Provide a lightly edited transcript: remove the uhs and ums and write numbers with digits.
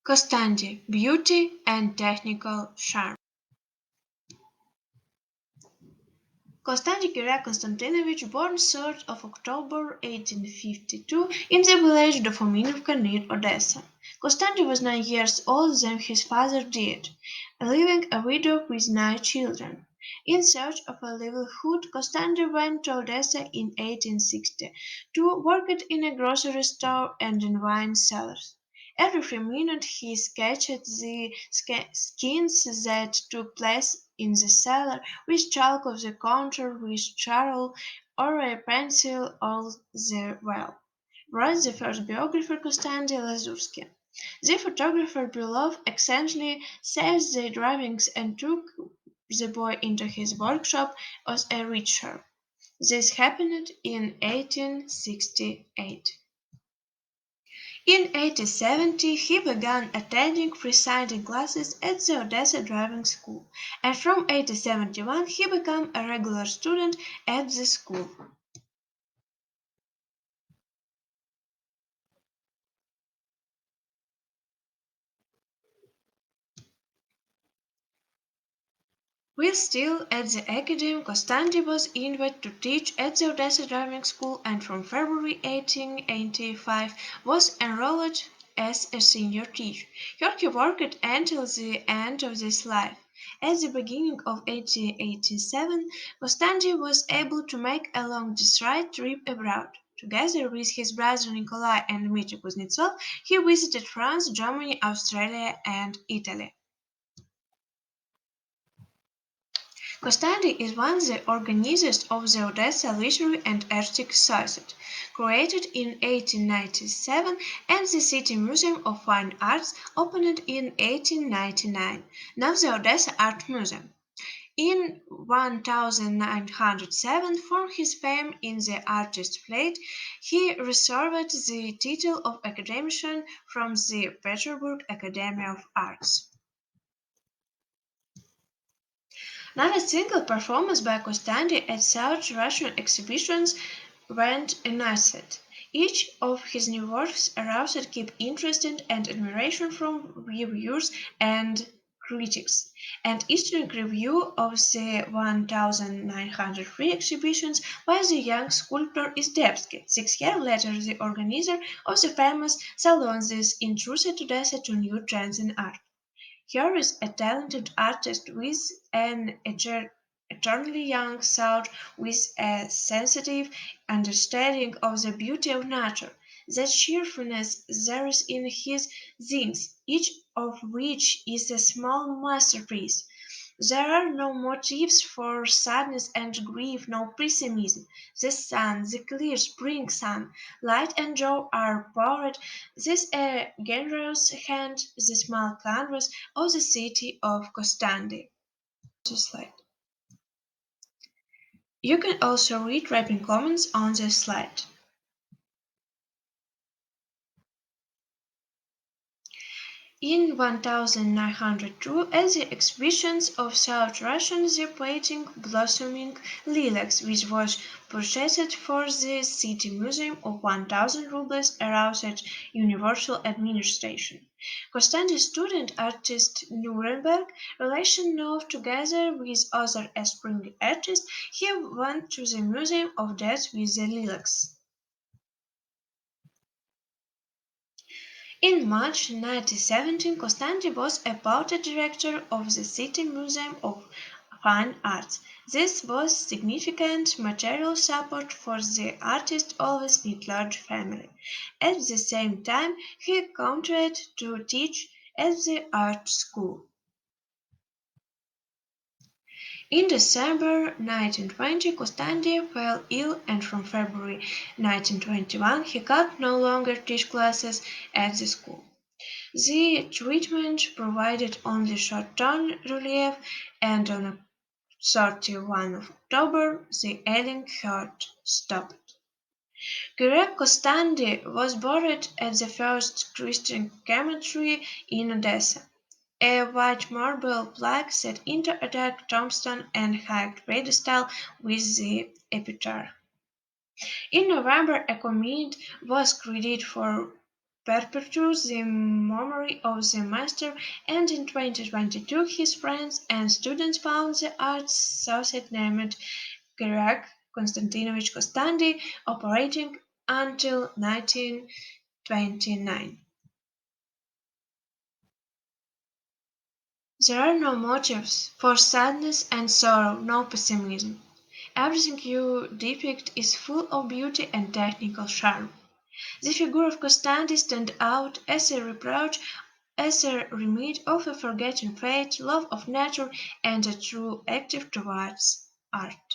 Kostandy, beauty and technical charm. Kostandy Kira Konstantinovich, born 3rd of October 1852 in the village Dofominovka near Odessa. Kostandy was 9 years old when his father died, leaving a widow with 9 children. In search of a livelihood, Kostandy went to Odessa in 1862, worked in a grocery store and in wine cellars. Every few minutes he sketched the scenes that took place in the cellar with chalk of the counter with charcoal or a pencil all the while, wrote the first biographer Konstanty Lazursky. The photographer below excellently saved the drawings and took the boy into his workshop as a reader. This happened in 1868. In 1870 he began attending freestyle classes at the Odessa Driving School, and from 1871 he became a regular student at the school. While still at the academy, Costandy was invited to teach at the Odessa Driving School and from February 1885 was enrolled as a senior teacher. Here he worked until the end of his life. At the beginning of 1887, Costandy was able to make a long district trip abroad. Together with his brother Nikolai and Dmitry Kuznetsov, he visited France, Germany, Australia, and Italy. Costandy is one of the organizers of the Odessa Literary and Artistic Society, created in 1897, and the City Museum of Fine Arts, opened in 1899, now the Odessa Art Museum. In 1907, for his fame in the artist field, he received the title of academician from the Petersburg Academy of Arts. Not a single performance by Costandi at South Russian exhibitions went unnoticed. Each of his new works aroused deep interest and admiration from reviewers and critics, and historic review of the 1903 exhibitions by the young sculptor Izdebsky, 6 years later the organizer of the famous Salons introduced Odessa to new trends in art. Here is a talented artist with an eternally young soul, with a sensitive understanding of the beauty of nature. That cheerfulness there is in his things, each of which is a small masterpiece. There are no motives for sadness and grief, no pessimism. The sun, the clear spring sun, light and joy are poured. This a generous hand, the small canvas of the city of Costandi. Slide. You can also read written comments on this slide. In 1902, at the exhibitions of South Russian, the painting Blossoming Lilacs, which was purchased for the City Museum of 1,000 rubles, aroused universal admiration. Constantin student artist Nuremberg relation now together with other aspiring artists, he went to the Museum of Death with the lilacs. In March 1917, Costandy was appointed director of the City Museum of Fine Arts. This was significant material support for the artist always need large family. At the same time, he continued to teach at the art school. In December 1920, Costandi fell ill and from February 1921 he could no longer teach classes at the school. The treatment provided only short-term relief, and on 31 of October the ailing heart stopped. Kirek Costandi was buried at the First Christian Cemetery in Odessa. A white marble plaque set into a dark tombstone and high pedestal with the epitaph. In November, a committee was created for perpetuates the memory of the master, and in 2022 his friends and students found the art society named K Kostandy, operating until 1929. There are no motives for sadness and sorrow, no pessimism. Everything you depict is full of beauty and technical charm. The figure of Costandy stands out as a reproach, as a remedy of a forgotten fate, love of nature, and a true active towards art.